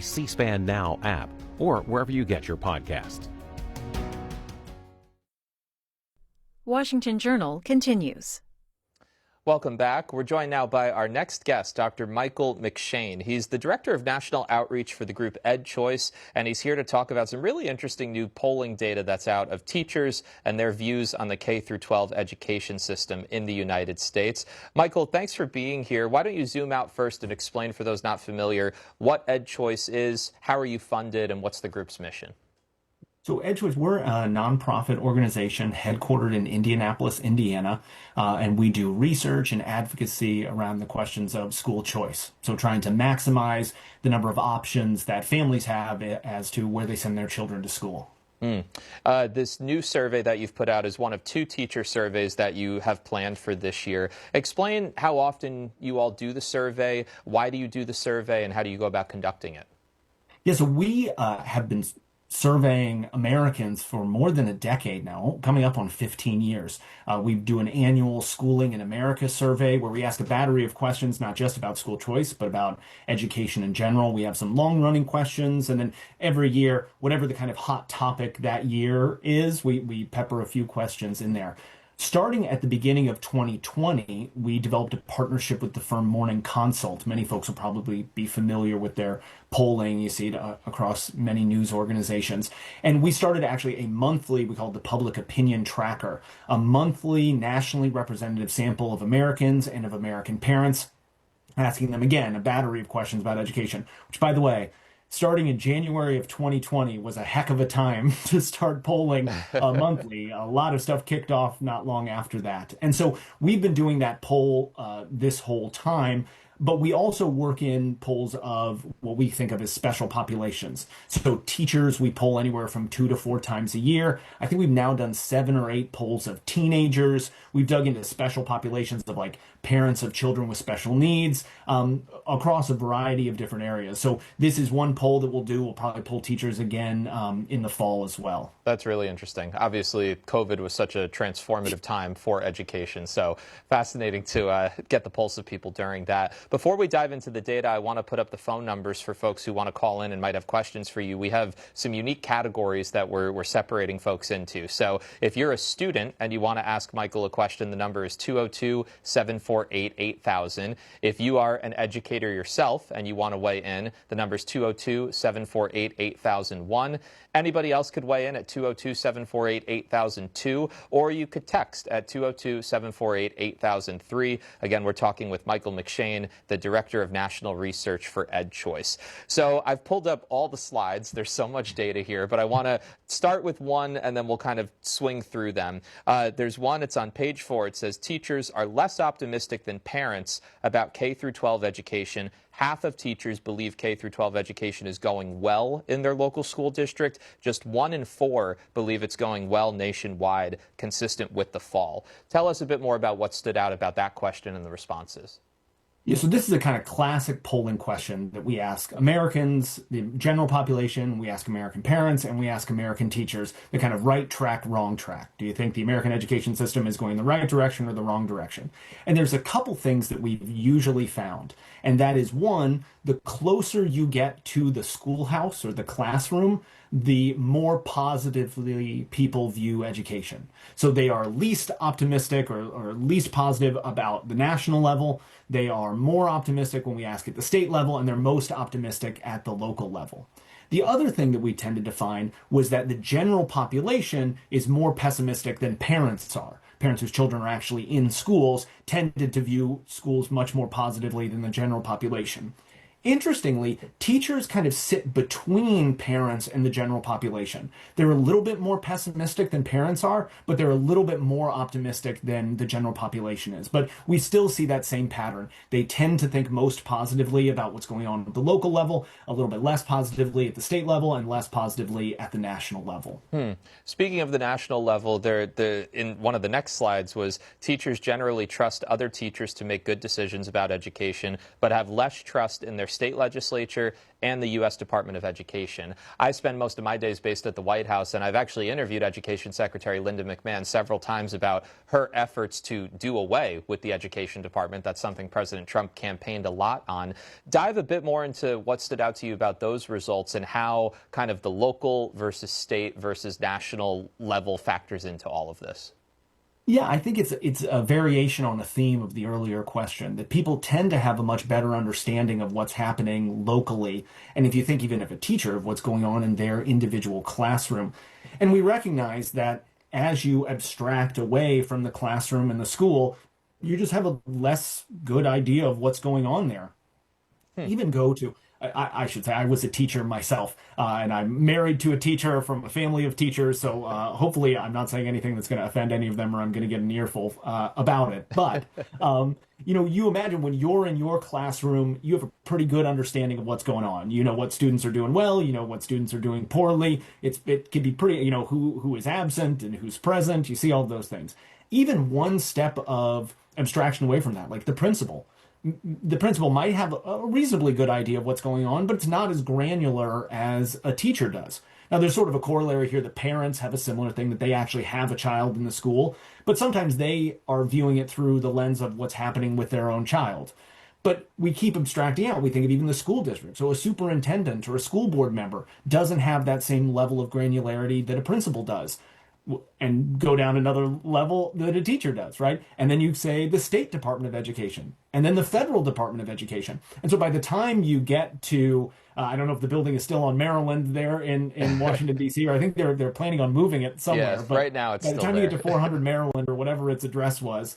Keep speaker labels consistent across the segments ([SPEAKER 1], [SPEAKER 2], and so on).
[SPEAKER 1] C-SPAN Now app or wherever you get your podcasts.
[SPEAKER 2] Washington Journal continues.
[SPEAKER 3] Welcome back. We're joined now by our next guest, Dr. Michael McShane. He's the Director of National Outreach for the group EdChoice, and he's here to talk about some really interesting new polling data that's out of teachers and their views on the K-12 education system in the United States. Michael, thanks for being here. Why don't you zoom out first and explain for those not familiar what EdChoice is, how are you funded, and what's the group's mission?
[SPEAKER 4] So EdChoice, we're a nonprofit organization headquartered in Indianapolis, Indiana, and we do research and advocacy around the questions of school choice. So trying to maximize the number of options that families have as to where they send their children to school.
[SPEAKER 3] This new survey that you've put out is one of 2 teacher surveys that you have planned for this year. Explain how often you all do the survey, why do you do the survey, and how do you go about conducting it?
[SPEAKER 4] Yeah, so we have been surveying Americans for more than a decade now, coming up on 15 years. We do an annual Schooling in America survey where we ask a battery of questions, not just about school choice, but about education in general. We have some long-running questions, and then every year, whatever the kind of hot topic that year is, we pepper a few questions in there. Starting at the beginning of 2020, we developed a partnership with the firm Morning Consult. Many folks will probably be familiar with their polling. You see it across many news organizations. And we started actually a monthly, we call it the Public Opinion Tracker, a monthly nationally representative sample of Americans and of American parents, asking them, again, a battery of questions about education, which, by the way, starting in January of 2020 was a heck of a time to start polling monthly. A lot of stuff kicked off not long after that. And so we've been doing that poll this whole time, but we also work in polls of what we think of as special populations. So teachers, we poll anywhere from 2 to 4 times a year. I think we've now done 7 or 8 polls of teenagers. We've dug into special populations of like parents of children with special needs across a variety of different areas. So this is one poll that we'll do. We'll probably poll teachers again in the fall as well.
[SPEAKER 3] That's really interesting. Obviously, COVID was such a transformative time for education, so fascinating to get the pulse of people during that. Before we dive into the data, I want to put up the phone numbers for folks who want to call in and might have questions for you. We have some unique categories that we're separating folks into. So if you're a student and you want to ask Michael a question, the number is 202-748-8000. If you are an educator yourself and you want to weigh in, the number is 202-748-8001. Anybody else could weigh in at 202-748-8002, or you could text at 202-748-8003. Again, we're talking with Michael McShane, the Director of National Research for EdChoice. So I've pulled up all the slides. There's so much data here, but I want to start with one, and then we'll kind of swing through them. There's one, it's on page 4. It says, teachers are less optimistic than parents about K-12 education. Half of teachers believe K-12 education is going well in their local school district. Just 1 in 4 believe it's going well nationwide, consistent with the fall. Tell us a bit more about what stood out about that question and the responses.
[SPEAKER 4] Yeah, so this is a kind of classic polling question that we ask Americans, the general population, we ask American parents, and we ask American teachers, the kind of right track, wrong track. Do you think the American education system is going the right direction or the wrong direction? And there's a couple things that we've usually found. And that is, one, the closer you get to the schoolhouse or the classroom, the more positively people view education. So they are least optimistic or least positive about the national level. They are more optimistic when we ask at the state level, and they're most optimistic at the local level. The other thing that we tended to find was that the general population is more pessimistic than parents are. Parents whose children are actually in schools tended to view schools much more positively than the general population. Interestingly, teachers kind of sit between parents and the general population. They're a little bit more pessimistic than parents are, but they're a little bit more optimistic than the general population is. But we still see that same pattern. They tend to think most positively about what's going on at the local level, a little bit less positively at the state level, and less positively at the national level.
[SPEAKER 3] Speaking of the national level, in one of the next slides was teachers generally trust other teachers to make good decisions about education, but have less trust in their state legislature and the U.S. Department of Education. I spend most of my days based at the White House, and I've actually interviewed Education Secretary Linda McMahon several times about her efforts to do away with the Education Department. That's something President Trump campaigned a lot on. Dive a bit more into what stood out to you about those results and how kind of the local versus state versus national level factors into all of this.
[SPEAKER 4] Yeah, I think it's a variation on the theme of the earlier question, that people tend to have a much better understanding of what's happening locally. And if you think even of a teacher, of what's going on in their individual classroom. And we recognize that as you abstract away from the classroom and the school, you just have a less good idea of what's going on there. Even go to, I should say, I was a teacher myself, and I'm married to a teacher from a family of teachers, so hopefully I'm not saying anything that's going to offend any of them or I'm going to get an earful about it. But, you imagine when you're in your classroom, you have a pretty good understanding of what's going on. You know what students are doing well, you know what students are doing poorly. It can be pretty, who is absent and who's present. You see all of those things. Even one step of abstraction away from that, like the principal might have a reasonably good idea of what's going on, but it's not as granular as a teacher does. Now, there's sort of a corollary here that parents have a similar thing, that they actually have a child in the school, but sometimes they are viewing it through the lens of what's happening with their own child. But we keep abstracting out. We think of even the school district. So a superintendent or a school board member doesn't have that same level of granularity that a principal does. And go down another level that a teacher does, right? And then you say the State Department of Education, and then the Federal Department of Education. And so by the time you get to, I don't know if the building is still on Maryland there in Washington, D.C., or I think they're planning on moving it somewhere.
[SPEAKER 3] Yeah,
[SPEAKER 4] but
[SPEAKER 3] right now it's
[SPEAKER 4] by the
[SPEAKER 3] still
[SPEAKER 4] time
[SPEAKER 3] there.
[SPEAKER 4] you get to 400 Maryland or whatever its address was,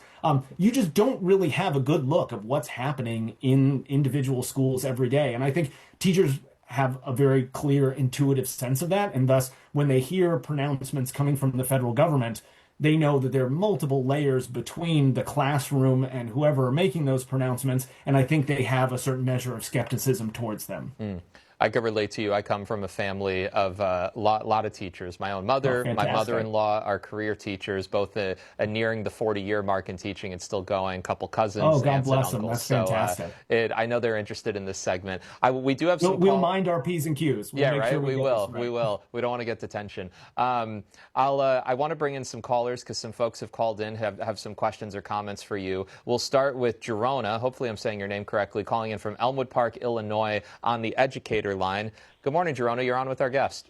[SPEAKER 4] you just don't really have a good look of what's happening in individual schools every day. And I think teachers have a very clear intuitive sense of that, and thus when they hear pronouncements coming from the federal government, they know that there are multiple layers between the classroom and whoever are making those pronouncements, and I think they have a certain measure of skepticism towards them.
[SPEAKER 3] I could relate to you. I come from a family of a lot of teachers. My own mother, my mother-in-law are career teachers, both nearing the 40-year mark in teaching and still going. A couple cousins,
[SPEAKER 4] Oh, God
[SPEAKER 3] aunts,
[SPEAKER 4] bless
[SPEAKER 3] and
[SPEAKER 4] them.
[SPEAKER 3] uncles.
[SPEAKER 4] That's fantastic.
[SPEAKER 3] I know they're interested in this segment. We do have some.
[SPEAKER 4] We'll mind our P's and Q's.
[SPEAKER 3] Yeah, right. We will. We will. We don't want to get detention. I want to bring in some callers because some folks have called in, have some questions or comments for you. We'll start with Jerona. Hopefully, I'm saying your name correctly. Calling in from Elmwood Park, Illinois, on the educator line. Good morning, Jerona. You're on with our guest.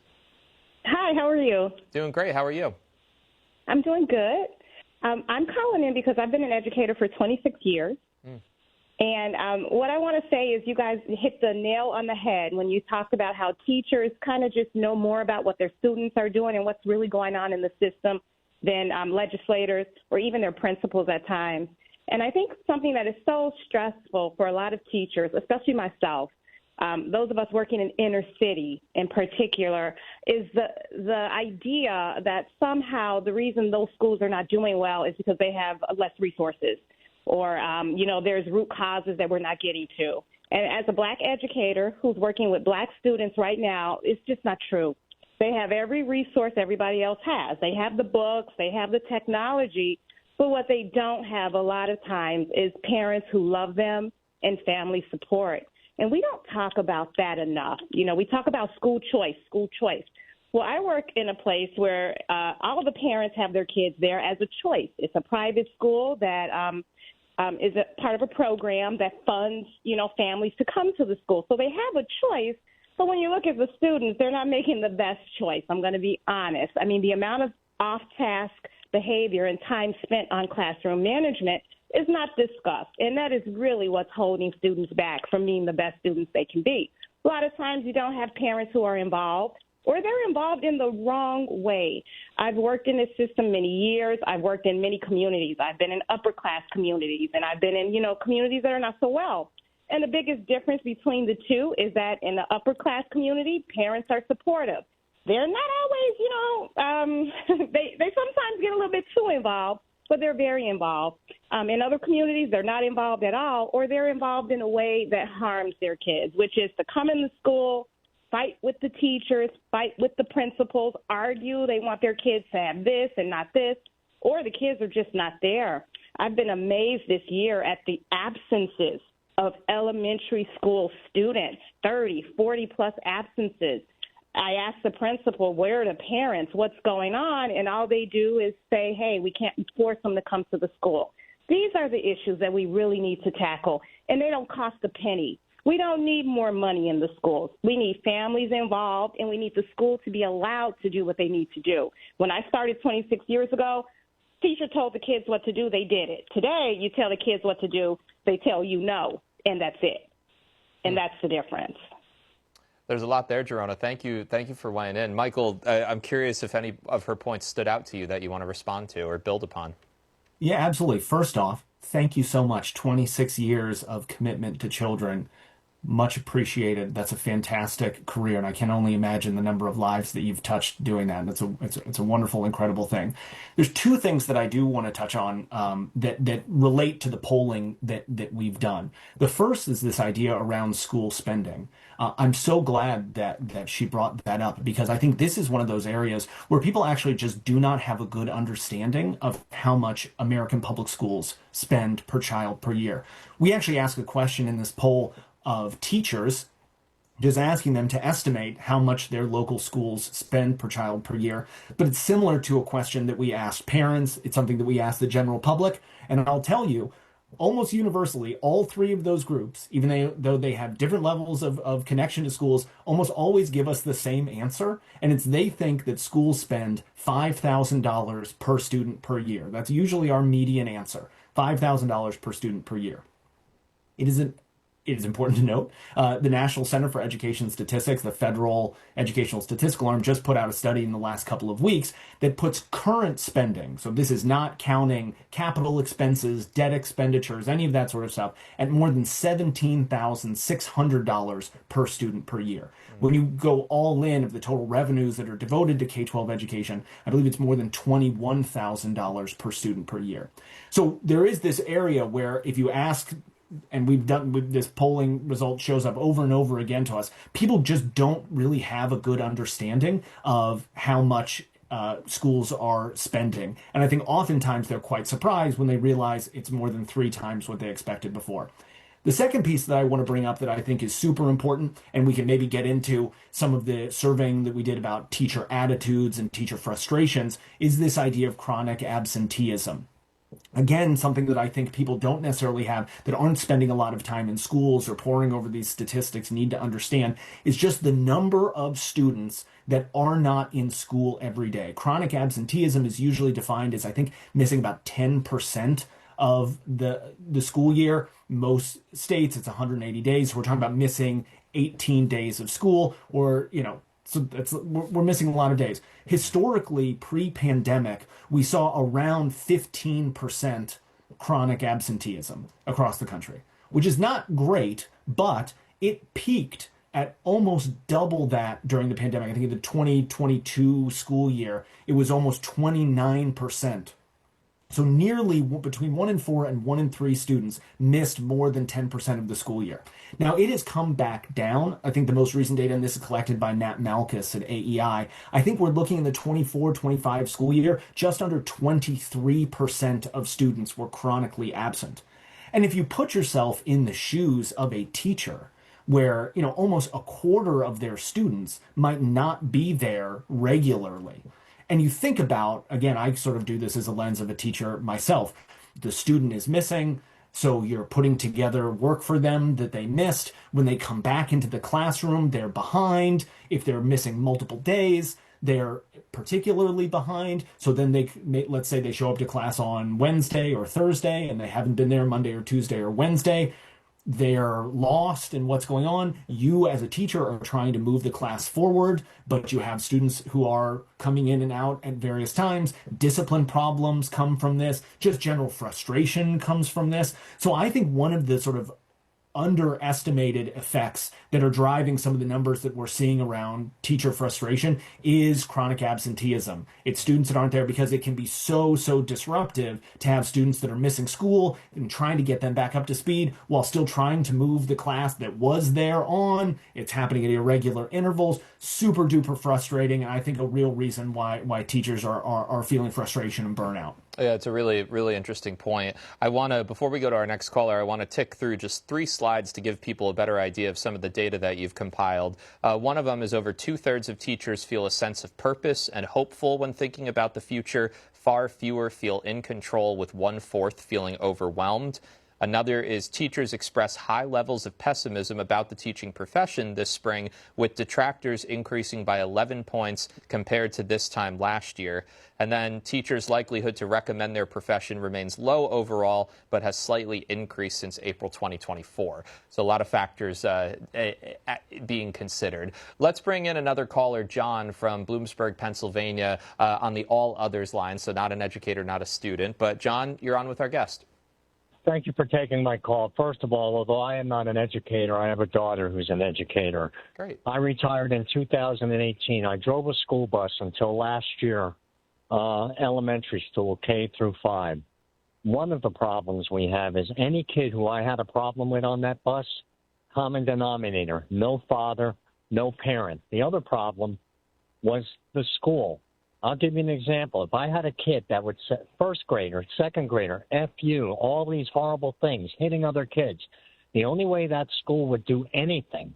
[SPEAKER 5] Hi, how are you?
[SPEAKER 3] Doing great. How are you?
[SPEAKER 5] I'm doing good. I'm calling in because I've been an educator for 26 years. And what I want to say is you guys hit the nail on the head when you talk about how teachers kind of just know more about what their students are doing and what's really going on in the system than legislators or even their principals at times. And I think something that is so stressful for a lot of teachers, especially myself, those of us working in inner city in particular, is the idea that somehow the reason those schools are not doing well is because they have less resources or, there's root causes that we're not getting to. And as a black educator who's working with black students right now, it's just not true. They have every resource everybody else has. They have the books, they have the technology, but what they don't have a lot of times is parents who love them and family support. And we don't talk about that enough. We talk about school choice. Well, I work in a place where all of the parents have their kids there as a choice. It's a private school that is a part of a program that funds, families to come to the school. So they have a choice. But when you look at the students, they're not making the best choice. I'm going to be honest. I mean, the amount of off-task behavior and time spent on classroom management is not discussed, and that is really what's holding students back from being the best students they can be. A lot of times you don't have parents who are involved, or they're involved in the wrong way. I've worked in this system many years. I've worked in many communities. I've been in upper-class communities, and I've been in, communities that are not so well. And the biggest difference between the two is that in the upper-class community, parents are supportive. They're not always, they sometimes get a little bit too involved, but they're very involved. In other communities, they're not involved at all, or they're involved in a way that harms their kids, which is to come into school, fight with the teachers, fight with the principals, argue they want their kids to have this and not this, or the kids are just not there. I've been amazed this year at the absences of elementary school students, 30, 40 plus absences. I asked the principal, where are the parents, what's going on? And all they do is say, hey, we can't force them to come to the school. These are the issues that we really need to tackle, and they don't cost a penny. We don't need more money in the schools. We need families involved, and we need the school to be allowed to do what they need to do. When I started 26 years ago, teacher told the kids what to do, they did it. Today, you tell the kids what to do, they tell you no, and that's it. And that's the difference.
[SPEAKER 3] There's a lot there, Jerona. Thank you for weighing in. Michael, I'm curious if any of her points stood out to you that you want to respond to or build upon.
[SPEAKER 4] Yeah, absolutely. First off, thank you so much. 26 years of commitment to children. Much appreciated. That's a fantastic career, and I can only imagine the number of lives that you've touched doing that. It's a wonderful, incredible thing. There's two things that I do want to touch on that relate to the polling that we've done. The first is this idea around school spending. I'm so glad that she brought that up, because I think this is one of those areas where people actually just do not have a good understanding of how much American public schools spend per child per year. We actually asked a question in this poll of teachers, just asking them to estimate how much their local schools spend per child per year. But it's similar to a question that we asked parents. It's something that we asked the general public. And I'll tell you, almost universally, all three of those groups, even though they have different levels of connection to schools, almost always give us the same answer. And it's they think that schools spend $5,000 per student per year. That's usually our median answer, $5,000 per student per year. It is important to note, the National Center for Education Statistics, the federal educational statistical arm, just put out a study in the last couple of weeks that puts current spending, so this is not counting capital expenses, debt expenditures, any of that sort of stuff, at more than $17,600 per student per year. When you go all in of the total revenues that are devoted to K-12 education, I believe it's more than $21,000 per student per year. So there is this area where if you ask, and this polling result shows up over and over again to us, people just don't really have a good understanding of how much schools are spending. And I think oftentimes they're quite surprised when they realize it's more than 3 times what they expected before. The second piece that I want to bring up that I think is super important, and we can maybe get into some of the surveying that we did about teacher attitudes and teacher frustrations, is this idea of chronic absenteeism. Again, something that I think people don't necessarily have, that aren't spending a lot of time in schools or poring over these statistics, need to understand, is just the number of students that are not in school every day. Chronic absenteeism is usually defined as, I think, missing about 10% of the school year. Most states, it's 180 days. We're talking about missing 18 days of school, or, so we're missing a lot of days. Historically, pre-pandemic, we saw around 15% chronic absenteeism across the country, which is not great, but it peaked at almost double that during the pandemic. I think in the 2022 school year, it was almost 29%. So nearly between 1 in 4 and 1 in 3 students missed more than 10% of the school year. Now, it has come back down. I think the most recent data, and this is collected by Nat Malkus at AEI, I think we're looking in the 24-25 school year, just under 23% of students were chronically absent. And if you put yourself in the shoes of a teacher, where almost a quarter of their students might not be there regularly, and you think about, again, I sort of do this as a lens of a teacher myself. The student is missing, so you're putting together work for them that they missed. When they come back into the classroom, they're behind. If they're missing multiple days, they're particularly behind. So then let's say they show up to class on Wednesday or Thursday, and they haven't been there Monday or Tuesday or Wednesday. They're lost in what's going on. You as a teacher are trying to move the class forward, but you have students who are coming in and out at various times. Discipline problems come from this. Just general frustration comes from this. So I think one of the sort of underestimated effects that are driving some of the numbers that we're seeing around teacher frustration is chronic absenteeism. It's students that aren't there, because it can be so disruptive to have students that are missing school and trying to get them back up to speed while still trying to move the class that was there on. It's happening at irregular intervals. Super duper frustrating, and I think a real reason why teachers are feeling frustration and burnout.
[SPEAKER 3] Yeah, it's a really, really interesting point. Before we go to our next caller, I want to tick through just 3 slides to give people a better idea of some of the data that you've compiled. One of them is over 2/3 of teachers feel a sense of purpose and hopeful when thinking about the future. Far fewer feel in control, with 1/4 feeling overwhelmed. Another is teachers express high levels of pessimism about the teaching profession this spring, with detractors increasing by 11 points compared to this time last year. And then teachers' likelihood to recommend their profession remains low overall, but has slightly increased since April 2024. So a lot of factors being considered. Let's bring in another caller, John from Bloomsburg, Pennsylvania, on the all others line. So not an educator, not a student. But John, you're on with our guest.
[SPEAKER 6] Thank you for taking my call. First of all, although I am not an educator, I have a daughter who's an educator.
[SPEAKER 3] Great.
[SPEAKER 6] I retired in 2018. I drove a school bus until last year, elementary school, K through 5. One of the problems we have is any kid who I had a problem with on that bus, common denominator, no father, no parent. The other problem was the school. I'll give you an example. If I had a kid that would say first grader, second grader, F you, all these horrible things, hitting other kids, the only way that school would do anything,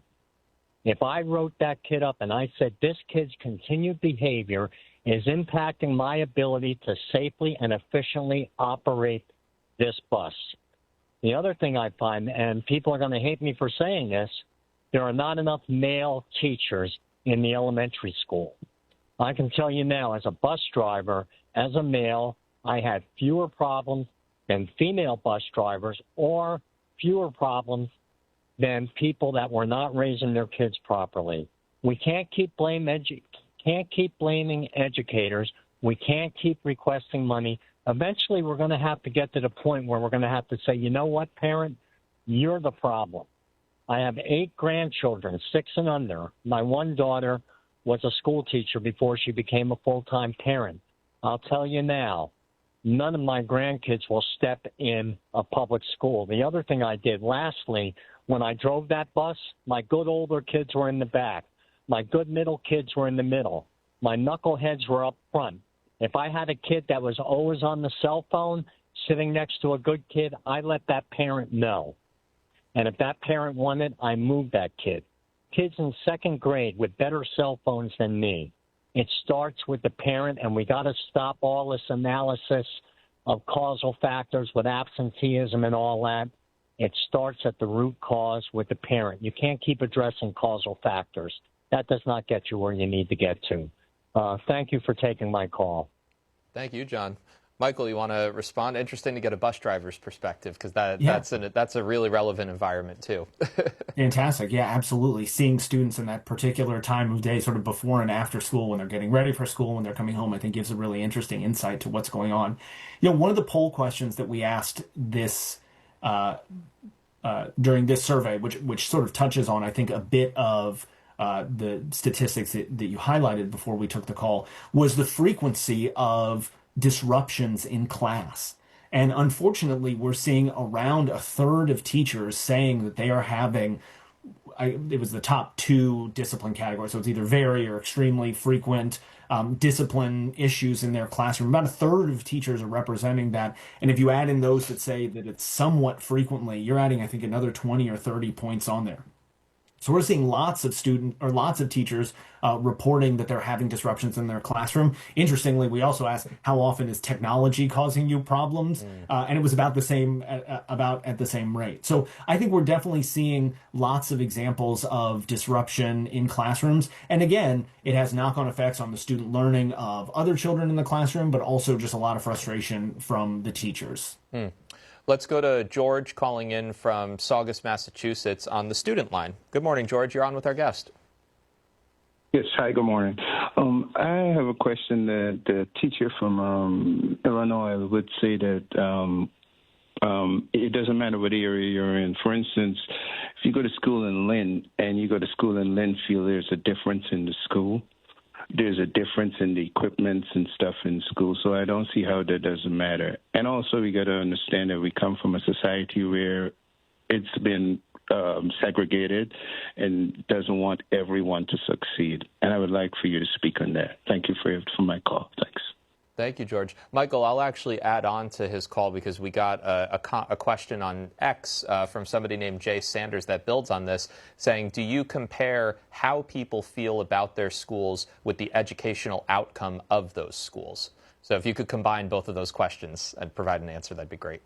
[SPEAKER 6] if I wrote that kid up and I said this kid's continued behavior is impacting my ability to safely and efficiently operate this bus. The other thing I find, and people are going to hate me for saying this, there are not enough male teachers in the elementary school. I can tell you now, as a bus driver, as a male, I had fewer problems than female bus drivers or fewer problems than people that were not raising their kids properly. We can't keep blaming educators. We can't keep requesting money. Eventually, we're going to have to get to the point where we're going to have to say, you know what, parent, you're the problem. I have 8 grandchildren, 6 and under. My one daughter was a school teacher before she became a full-time parent. I'll tell you now, none of my grandkids will step in a public school. The other thing I did, lastly, when I drove that bus, my good older kids were in the back. My good middle kids were in the middle. My knuckleheads were up front. If I had a kid that was always on the cell phone sitting next to a good kid, I let that parent know. And if that parent wanted, I moved that kid. Kids in second grade with better cell phones than me. It starts with the parent, and we got to stop all this analysis of causal factors with absenteeism and all that. It starts at the root cause with the parent. You can't keep addressing causal factors. That does not get you where you need to get to. Thank you for taking my call.
[SPEAKER 3] Thank you, John. Michael, you want to respond? Interesting to get a bus driver's perspective, because that's a really relevant environment too.
[SPEAKER 4] Fantastic. Yeah, absolutely. Seeing students in that particular time of day, sort of before and after school, when they're getting ready for school, when they're coming home, I think gives a really interesting insight to what's going on. You know, one of the poll questions that we asked this during this survey, which sort of touches on, I think, a bit of the statistics that you highlighted before we took the call, was the frequency of disruptions in class. And unfortunately, we're seeing around 1/3 of teachers saying that they are having, it was the top 2 discipline categories, so it's either very or extremely frequent discipline issues in their classroom. About 1/3 of teachers are representing that. And if you add in those that say that it's somewhat frequently, you're adding, I think, another 20 or 30 points on there. So we're seeing lots of teachers reporting that they're having disruptions in their classroom. Interestingly, we also asked, how often is technology causing you problems? And it was about the same, at the same rate. So I think we're definitely seeing lots of examples of disruption in classrooms. And again, it has knock-on effects on the student learning of other children in the classroom, but also just a lot of frustration from the teachers.
[SPEAKER 3] Let's go to George calling in from Saugus, Massachusetts on the student line. Good morning, George. You're on with our guest.
[SPEAKER 7] Yes, hi, good morning. I have a question that the teacher from Illinois would say that it doesn't matter what area you're in. For instance, if you go to school in Lynn and you go to school in Linfield, there's a difference in the school. There's a difference in the equipment and stuff in school, so I don't see how that doesn't matter. And also, we got to understand that we come from a society where it's been segregated and doesn't want everyone to succeed. And I would like for you to speak on that. Thank you for my call. Thanks.
[SPEAKER 3] Thank you, George. Michael, I'll actually add on to his call because we got a question on X from somebody named Jay Sanders that builds on this, saying, do you compare how people feel about their schools with the educational outcome of those schools? So if you could combine both of those questions and provide an answer, that'd be great.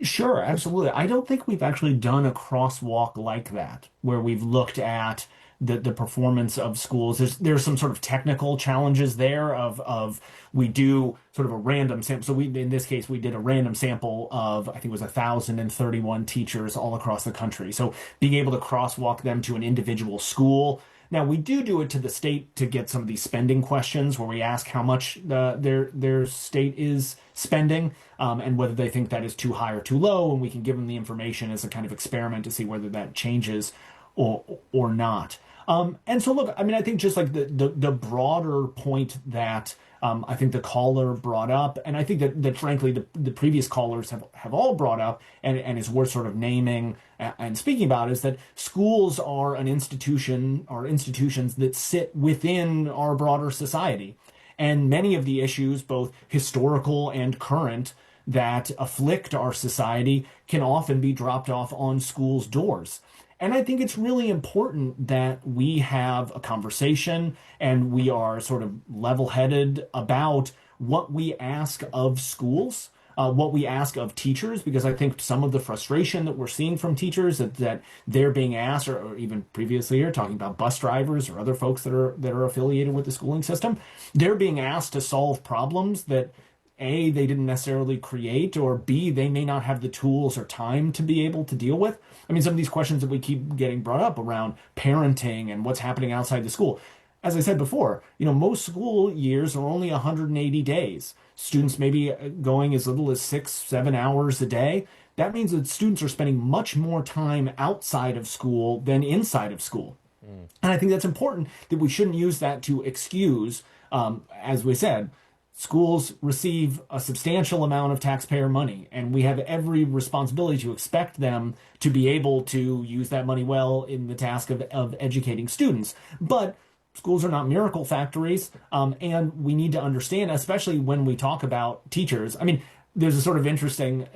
[SPEAKER 4] Sure, absolutely. I don't think we've actually done a crosswalk like that, where we've looked at the performance of schools. There's some sort of technical challenges there of we do sort of a random sample. So in this case, we did a random sample of, I think it was 1,031 teachers all across the country. So being able to crosswalk them to an individual school. Now, we do it to the state to get some of these spending questions where we ask how much their state is spending and whether they think that is too high or too low, and we can give them the information as a kind of experiment to see whether that changes or not. And so, look, I mean, I think just like the broader point that I think the caller brought up, and I think that frankly the previous callers have all brought up, and is worth sort of naming and speaking about, is that schools are an institution, or institutions that sit within our broader society. And many of the issues, both historical and current, that afflict our society can often be dropped off on schools' doors. And I think it's really important that we have a conversation and we are sort of level-headed about what we ask of schools, what we ask of teachers, because I think some of the frustration that we're seeing from teachers that they're being asked, or even previously here talking about bus drivers or other folks that are affiliated with the schooling system, they're being asked to solve problems that A, they didn't necessarily create, or B, they may not have the tools or time to be able to deal with. I mean, some of these questions that we keep getting brought up around parenting and what's happening outside the school. As I said before, most school years are only 180 days. Students may be going as little as 6-7 hours a day. That means that students are spending much more time outside of school than inside of school. And I think that's important, that we shouldn't use that to excuse, as we said, schools receive a substantial amount of taxpayer money, and we have every responsibility to expect them to be able to use that money well in the task of educating students. But schools are not miracle factories, and we need to understand, especially when we talk about teachers. I mean, there's a sort of interesting,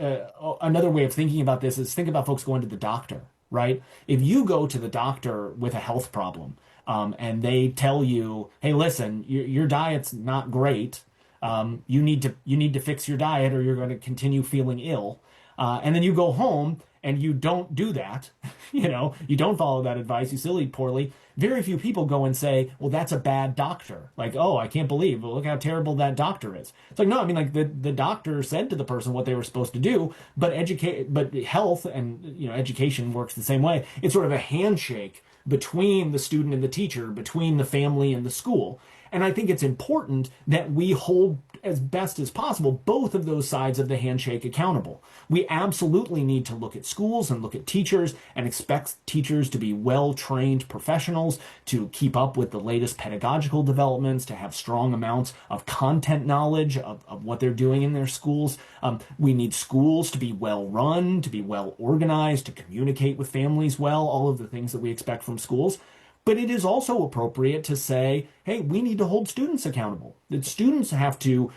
[SPEAKER 4] another way of thinking about this is think about folks going to the doctor, right? If you go to the doctor with a health problem, and they tell you, hey, listen, your diet's not great, you need to fix your diet or you're going to continue feeling ill. And then you go home and you don't do that, you don't follow that advice, you still eat poorly. Very few people go and say, well, that's a bad doctor. Like, oh, I can't believe, well, look how terrible that doctor is. It's like, no, I mean, like the doctor said to the person what they were supposed to do, but health and, education works the same way. It's sort of a handshake between the student and the teacher, between the family and the school. And I think it's important that we hold, as best as possible, both of those sides of the handshake accountable. We absolutely need to look at schools and look at teachers and expect teachers to be well-trained professionals, to keep up with the latest pedagogical developments, to have strong amounts of content knowledge of what they're doing in their schools. We need schools to be well-run, to be well-organized, to communicate with families well, all of the things that we expect from schools. But it is also appropriate to say, hey, we need to hold students accountable. That students have to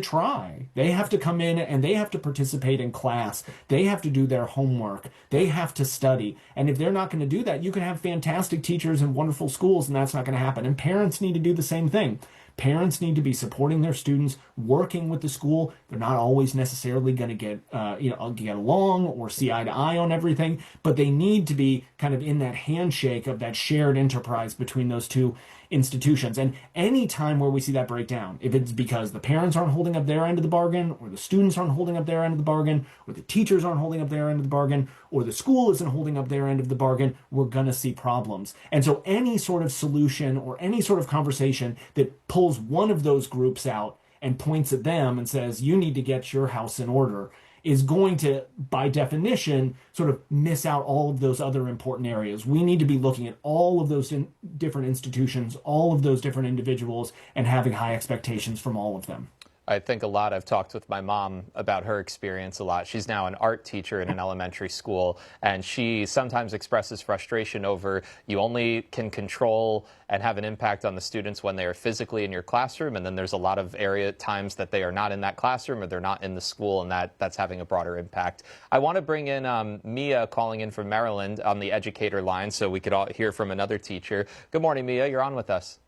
[SPEAKER 4] try. They have to come in and they have to participate in class. They have to do their homework. They have to study. And if they're not going to do that, you can have fantastic teachers and wonderful schools, and that's not going to happen. And parents need to do the same thing. Parents need to be supporting their students, working with the school. They're not always necessarily going to get along or see eye to eye on everything, but they need to be kind of in that handshake of that shared enterprise between those two institutions. And any time where we see that breakdown, if it's because the parents aren't holding up their end of the bargain, or the students aren't holding up their end of the bargain, or the teachers aren't holding up their end of the bargain, or the school isn't holding up their end of the bargain, we're going to see problems. And so any sort of solution or any sort of conversation that pulls one of those groups out and points at them and says, you need to get your house in order, is going to, by definition, sort of miss out all of those other important areas. We need to be looking at all of those different institutions, all of those different individuals, and having high expectations from all of them.
[SPEAKER 3] I think a lot. I've talked with my mom about her experience a lot. She's now an art teacher in an elementary school, and she sometimes expresses frustration over you only can control and have an impact on the students when they are physically in your classroom, and then there's a lot of times that they are not in that classroom or they're not in the school, and that's having a broader impact. I want to bring in Mia calling in from Maryland on the educator line so we could all hear from another teacher. Good morning, Mia. You're on with us.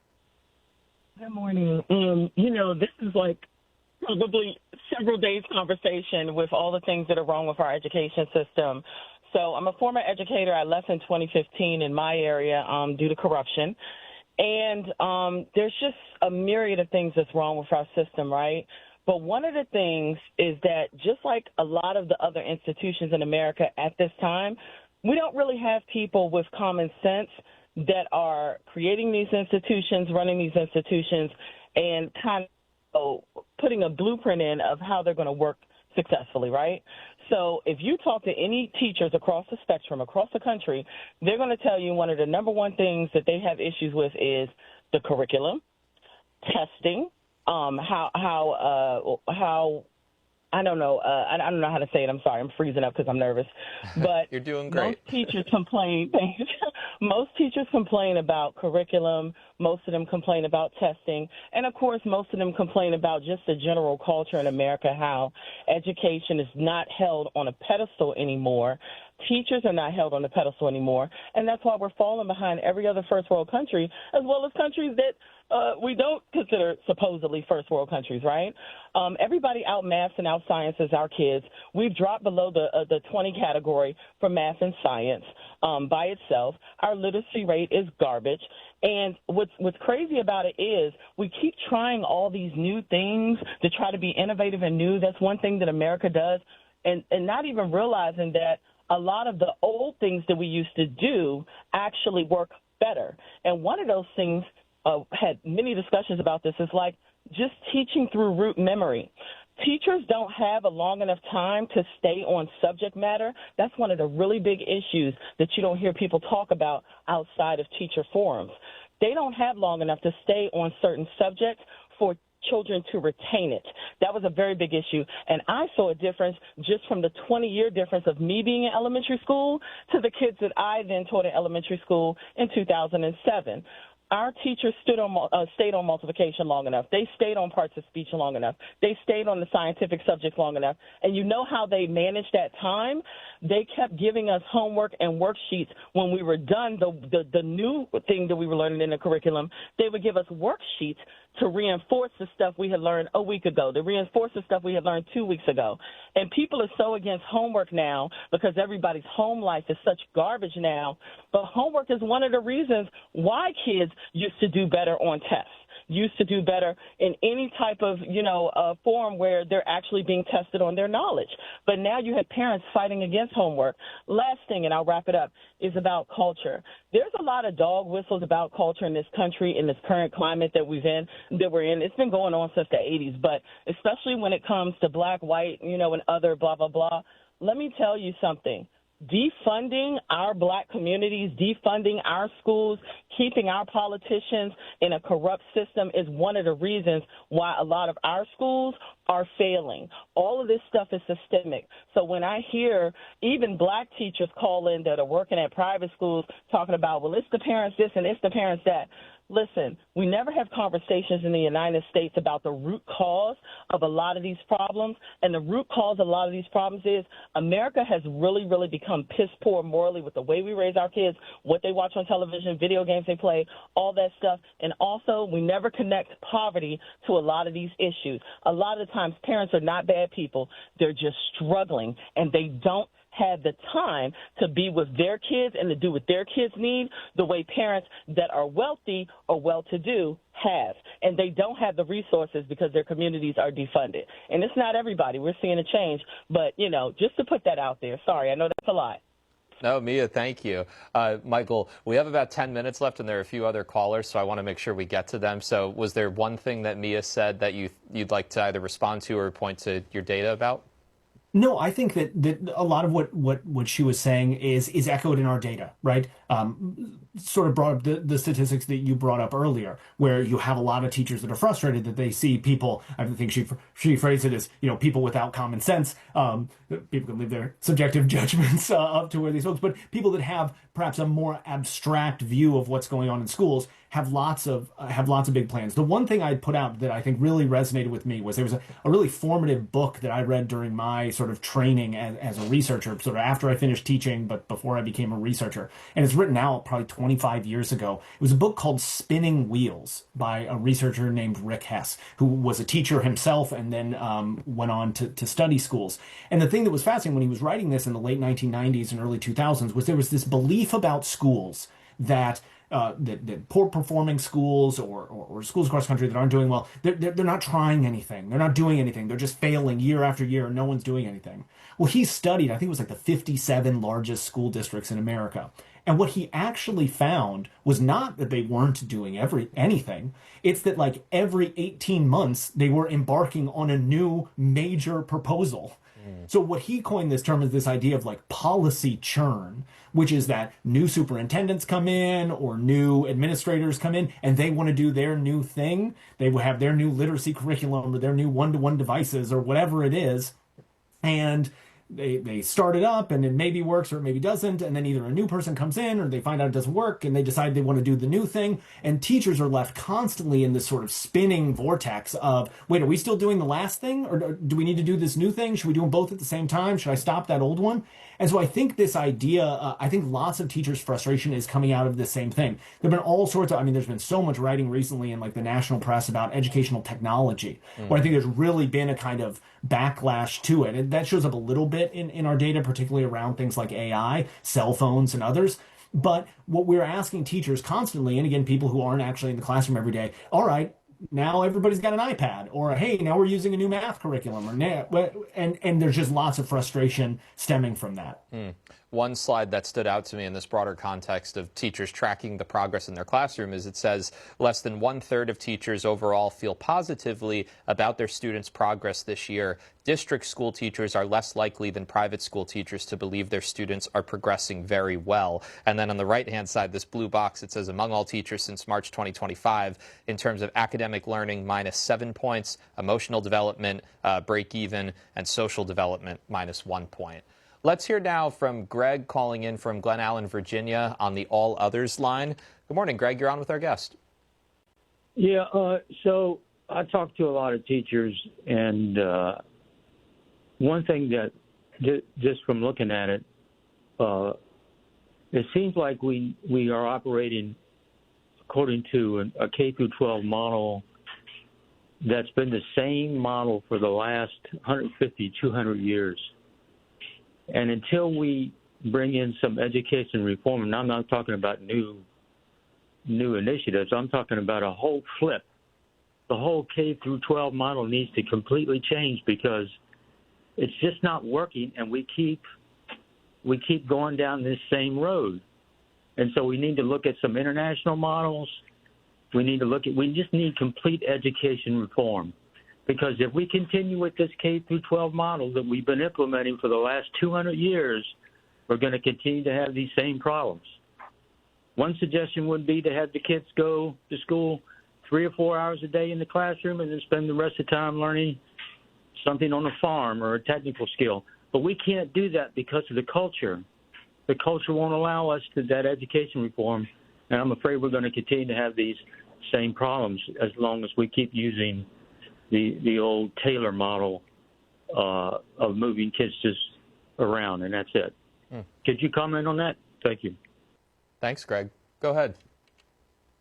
[SPEAKER 8] Good morning. This is like probably several days conversation with all the things that are wrong with our education system. So I'm a former educator. I left in 2015 in my area due to corruption. And there's just a myriad of things that's wrong with our system, right? But one of the things is that just like a lot of the other institutions in America at this time, we don't really have people with common sense that are creating these institutions, running these institutions, and kind of putting a blueprint in of how they're going to work successfully, right? So if you talk to any teachers across the spectrum, across the country, they're going to tell you one of the number one things that they have issues with is the curriculum, testing, how I don't know. I don't know how to say it. I'm sorry. I'm freezing up because I'm nervous. But
[SPEAKER 3] you're doing great.
[SPEAKER 8] Most teachers complain. Most teachers complain about curriculum. Most of them complain about testing. And, of course, most of them complain about just the general culture in America, how education is not held on a pedestal anymore. Teachers are not held on the pedestal anymore. And that's why we're falling behind every other first world country, as well as countries that we don't consider supposedly first world countries, right? Everybody out maths and out sciences our kids. We've dropped below the 20 category for math and science by itself. Our literacy rate is garbage. And what's crazy about it is we keep trying all these new things to try to be innovative and new. That's one thing that America does, and not even realizing that a lot of the old things that we used to do actually work better. And one of those things, had many discussions about this, is like just teaching through rote memory. Teachers don't have a long enough time to stay on subject matter. That's one of the really big issues that you don't hear people talk about outside of teacher forums. They don't have long enough to stay on certain subjects for children to retain it. That was a very big issue. And I saw a difference just from the 20-year difference of me being in elementary school to the kids that I then taught in elementary school in 2007. Our teachers stayed on multiplication long enough. They stayed on parts of speech long enough. They stayed on the scientific subjects long enough. And you know how they managed that time? They kept giving us homework and worksheets when we were done. The new thing that we were learning in the curriculum, they would give us worksheets to reinforce the stuff we had learned a week ago, to reinforce the stuff we had learned 2 weeks ago. And people are so against homework now because everybody's home life is such garbage now. But homework is one of the reasons why kids used to do better on tests, used to do better in any type of, forum where they're actually being tested on their knowledge. But now you have parents fighting against homework. Last thing, and I'll wrap it up, is about culture. There's a lot of dog whistles about culture in this country, in this current climate that we're in. It's been going on since the 80s, but especially when it comes to black, white, and other blah, blah, blah. Let me tell you something. Defunding our black communities, defunding our schools, keeping our politicians in a corrupt system is one of the reasons why a lot of our schools are failing. All of this stuff is systemic. So when I hear even black teachers call in that are working at private schools talking about, well, it's the parents this and it's the parents that, listen, we never have conversations in the United States about the root cause of a lot of these problems. And the root cause of a lot of these problems is America has really, really become piss poor morally with the way we raise our kids, what they watch on television, video games they play, all that stuff. And also, we never connect poverty to a lot of these issues. A lot of the times, parents are not bad people. They're just struggling, and they don't have the time to be with their kids and to do what their kids need the way parents that are wealthy or well-to-do have. And they don't have the resources because their communities are defunded. And it's not everybody. We're seeing a change. But, just to put that out there. Sorry, I know that's a lot.
[SPEAKER 3] No, Mia, thank you. Michael, we have about 10 minutes left, and there are a few other callers, so I want to make sure we get to them. So was there one thing that Mia said that you'd like to either respond to or point to your data about?
[SPEAKER 4] No, I think that a lot of what she was saying is echoed in our data, right? Sort of brought up the statistics that you brought up earlier, where you have a lot of teachers that are frustrated that they see people. I think she phrased it as, people without common sense. People can leave their subjective judgments up to where these folks, but people that have perhaps a more abstract view of what's going on in schools have lots of big plans. The one thing I put out that I think really resonated with me was there was a really formative book that I read during my sort of training as a researcher, sort of after I finished teaching, but before I became a researcher. And it's written out probably 25 years ago. It was a book called Spinning Wheels by a researcher named Rick Hess, who was a teacher himself and then went on to study schools. And the thing that was fascinating when he was writing this in the late 1990s and early 2000s was there was this belief about schools that poor performing schools or schools across the country that aren't doing well, they're not trying anything. They're not doing anything. They're just failing year after year and no one's doing anything. Well, he studied, I think it was like the 57 largest school districts in America. And what he actually found was not that they weren't doing anything. It's that like every 18 months, they were embarking on a new major proposal. So what he coined this term is this idea of like policy churn, which is that new superintendents come in or new administrators come in and they want to do their new thing. They will have their new literacy curriculum or their new one-to-one devices or whatever it is. And they start it up and it maybe works or it maybe doesn't. And then either a new person comes in or they find out it doesn't work and they decide they want to do the new thing. And teachers are left constantly in this sort of spinning vortex of, wait, are we still doing the last thing? Or do we need to do this new thing? Should we do them both at the same time? Should I stop that old one? And so I think this idea, I think lots of teachers' frustration is coming out of the same thing. There have been all sorts of, there's been so much writing recently in like the national press about educational technology, where I think there's really been a kind of backlash to it. And that shows up a little bit in our data, particularly around things like AI, cell phones, and others. But what we're asking teachers constantly, and again, people who aren't actually in the classroom every day, all right, now everybody's got an iPad, or hey, now we're using a new math curriculum, and there's just lots of frustration stemming from that.
[SPEAKER 3] One slide that stood out to me in this broader context of teachers tracking the progress in their classroom is it says less than 1/3 of teachers overall feel positively about their students' progress this year. District school teachers are less likely than private school teachers to believe their students are progressing very well. And then on the right-hand side, this blue box, it says among all teachers since March 2025, in terms of academic learning, -7 points, emotional development, break even, and social development, -1 point. Let's hear now from Greg calling in from Glen Allen, Virginia on the All Others line. Good morning, Greg. You're on with our guest.
[SPEAKER 6] Yeah, so I talk to a lot of teachers, and one thing that just from looking at it, it seems like we are operating according to a K-12 model that's been the same model for the last 150, 200 years. And until we bring in some education reform, and I'm not talking about new initiatives, I'm talking about a whole flip. The whole K-12 model needs to completely change because it's just not working, and we keep going down this same road. And so we need to look at some international models. We just need complete education reform. Because if we continue with this K-12 model that we've been implementing for the last 200 years, we're going to continue to have these same problems. One suggestion would be to have the kids go to school 3 or 4 hours a day in the classroom and then spend the rest of the time learning something on a farm or a technical skill. But we can't do that because of the culture. The culture won't allow us to that education reform, and I'm afraid we're going to continue to have these same problems as long as we keep using the old Taylor model of moving kids just around, and that's it. Could you comment on that? Thank you.
[SPEAKER 3] Thanks, Greg. Go ahead.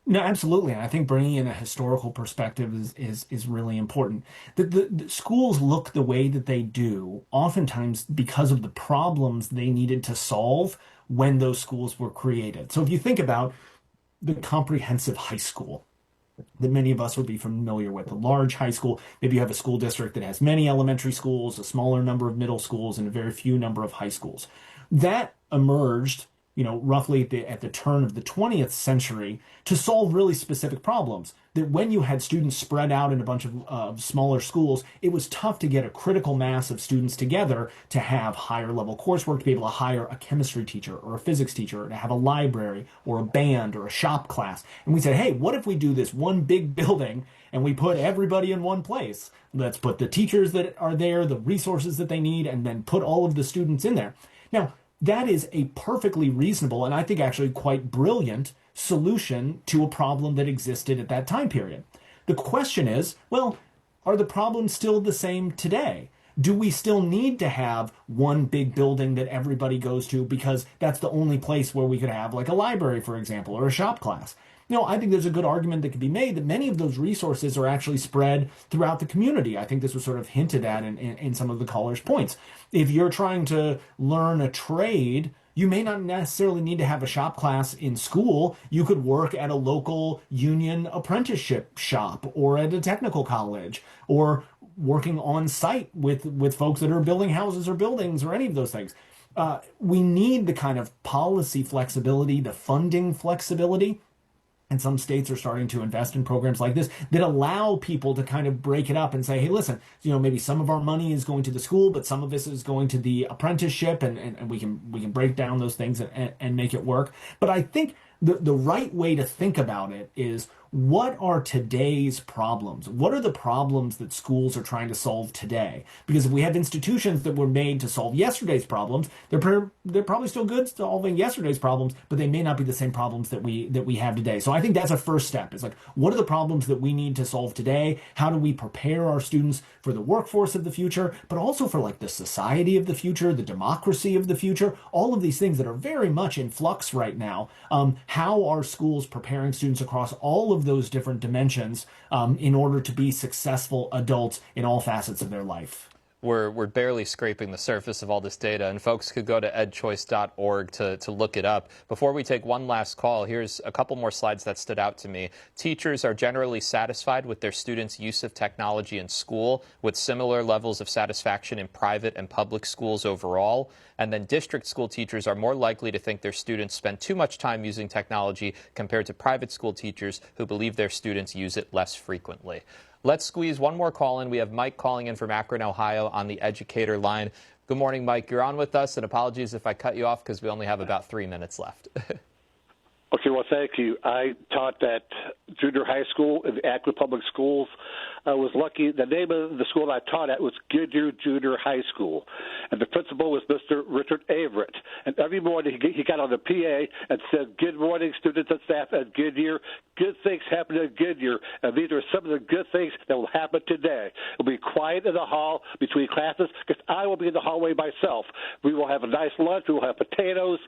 [SPEAKER 4] No, absolutely. And I think bringing in a historical perspective is really important. The schools look the way that they do, oftentimes because of the problems they needed to solve when those schools were created. So if you think about the comprehensive high school that many of us would be familiar with, a large high school, maybe you have a school district that has many elementary schools, a smaller number of middle schools, and a very few number of high schools. That emerged roughly at the turn of the 20th century to solve really specific problems. That when you had students spread out in a bunch of smaller schools, it was tough to get a critical mass of students together to have higher level coursework, to be able to hire a chemistry teacher or a physics teacher, to have a library or a band or a shop class. And we said, hey, what if we do this one big building and we put everybody in one place? Let's put the teachers that are there, the resources that they need, and then put all of the students in there. Now, that is a perfectly reasonable and I think actually quite brilliant solution to a problem that existed at that time period. The question is, well, are the problems still the same today? Do we still need to have one big building that everybody goes to because that's the only place where we could have like a library, for example, or a shop class? I think there's a good argument that could be made that many of those resources are actually spread throughout the community. I think this was sort of hinted at in some of the callers' points. If you're trying to learn a trade, you may not necessarily need to have a shop class in school. You could work at a local union apprenticeship shop or at a technical college or working on site with folks that are building houses or buildings or any of those things. We need the kind of policy flexibility, the funding flexibility. And some states are starting to invest in programs like this that allow people to kind of break it up and say, hey, listen, maybe some of our money is going to the school, but some of this is going to the apprenticeship, and we can break down those things and make it work. But I think the right way to think about it is, what are today's problems? What are the problems that schools are trying to solve today? Because if we have institutions that were made to solve yesterday's problems, they're probably still good solving yesterday's problems, but they may not be the same problems that we have today. So I think that's a first step. It's like, what are the problems that we need to solve today? How do we prepare our students for the workforce of the future, but also for like the society of the future, the democracy of the future, all of these things that are very much in flux right now. How are schools preparing students across all of those different dimensions in order to be successful adults in all facets of their life?
[SPEAKER 3] We're barely scraping the surface of all this data, and folks could go to edchoice.org to look it up. Before we take one last call, here's a couple more slides that stood out to me. Teachers are generally satisfied with their students' use of technology in school, with similar levels of satisfaction in private and public schools overall. And then district school teachers are more likely to think their students spend too much time using technology compared to private school teachers who believe their students use it less frequently. Let's squeeze one more call in. We have Mike calling in from Akron, Ohio on the educator line. Good morning, Mike. You're on with us, and apologies if I cut you off because we only have about 3 minutes left.
[SPEAKER 9] Okay, well, thank you. I taught at junior high school in the Akron Public Schools. I was lucky. The name of the school I taught at was Goodyear Junior High School, and the principal was Mr. Richard Averett. And every morning he got on the PA and said, "Good morning, students and staff at Goodyear. Good things happen at Goodyear, and these are some of the good things that will happen today. It'll be quiet in the hall between classes because I will be in the hallway myself. We will have a nice lunch. We will have potatoes,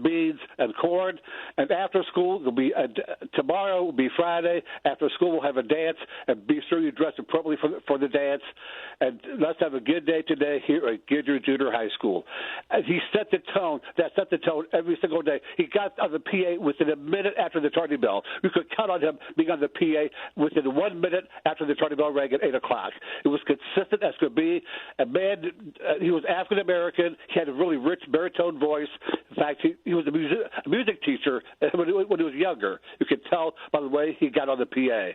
[SPEAKER 9] beans, and corn. And after school, tomorrow will be Friday. After school, we'll have a dance, and be sure you dress appropriately for the dance. And let's have a good day today here at Goodyear Junior High School." And he set the tone. That set the tone every single day. He got on the PA within a minute after the charting bell. You could count on him being on the PA within 1 minute after the charting bell rang at 8 o'clock. It was consistent as could be. A man, he was African American. He had a really rich baritone voice. In fact, he was a music teacher when he was younger. You could tell by the way he got on the PA.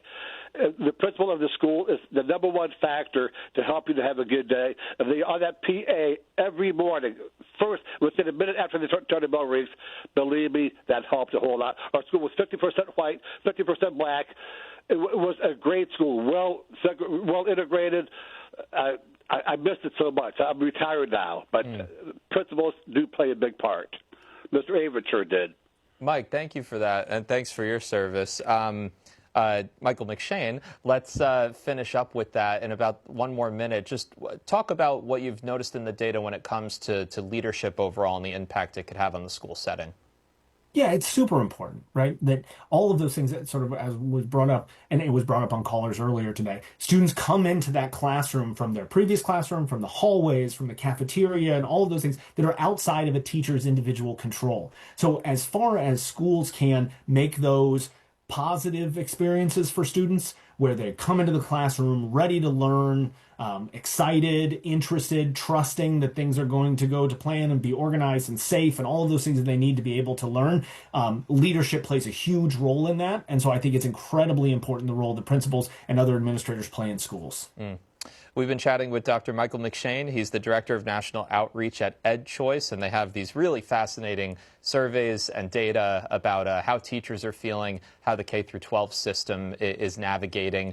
[SPEAKER 9] The principal of the school is the number one factor to help you to have a good day. If they are on that PA every morning, first, within a minute after the charting bell rings, believe me, that helped a whole lot. Our school was 50% white, 50% black. It was a great school, well integrated. I missed it so much. I'm retired now, but principals do play a big part. Mr. Averett sure did.
[SPEAKER 3] Mike, thank you for that, and thanks for your service. Michael McShane, let's finish up with that in about 1 more minute. Just talk about what you've noticed in the data when it comes to leadership overall and the impact it could have on the school setting.
[SPEAKER 4] Yeah, it's super important, right? That all of those things that sort of as was brought up, and it was brought up on callers earlier today, students come into that classroom from their previous classroom, from the hallways, from the cafeteria, and all of those things that are outside of a teacher's individual control. So as far as schools can make those positive experiences for students where they come into the classroom ready to learn, excited, interested, trusting that things are going to go to plan and be organized and safe and all of those things that they need to be able to learn. Leadership plays a huge role in that. And so I think it's incredibly important the role that principals and other administrators play in schools.
[SPEAKER 3] We've been chatting with Dr. Michael McShane. He's the Director of National Outreach at EdChoice, and they have these really fascinating surveys and data about how teachers are feeling, how the K-12 system is navigating.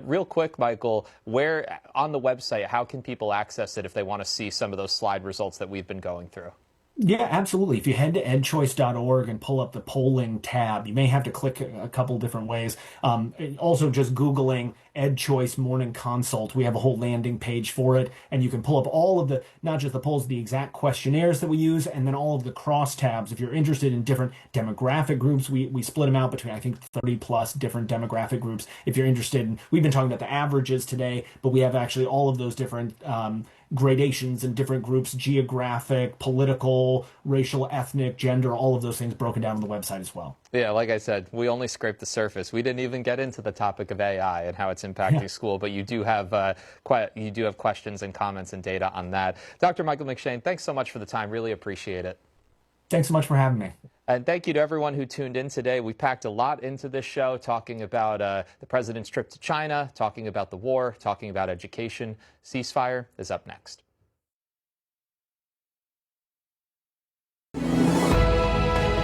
[SPEAKER 3] Real quick, Michael, where on the website, how can people access it if they want to see some of those slide results that we've been going through?
[SPEAKER 4] Yeah, absolutely. If you head to edchoice.org and pull up the polling tab, you may have to click a couple different ways. Also, just Googling EdChoice Morning Consult. We have a whole landing page for it, and you can pull up all of the, not just the polls, the exact questionnaires that we use, and then all of the cross tabs. If you're interested in different demographic groups, we split them out between, I think, 30 plus different demographic groups. If you're interested in, we've been talking about the averages today, but we have actually all of those different gradations in different groups, geographic, political, racial, ethnic, gender, all of those things broken down on the website as well.
[SPEAKER 3] Yeah, like I said, we only scraped the surface. We didn't even get into the topic of AI and how it's impacting school, but you do have questions and comments and data on that. Dr. Michael McShane, thanks so much for the time. Really appreciate it.
[SPEAKER 4] Thanks so much for having me.
[SPEAKER 3] And thank you to everyone who tuned in today. We packed a lot into this show, talking about the president's trip to China, talking about the war, talking about education. Ceasefire is up next.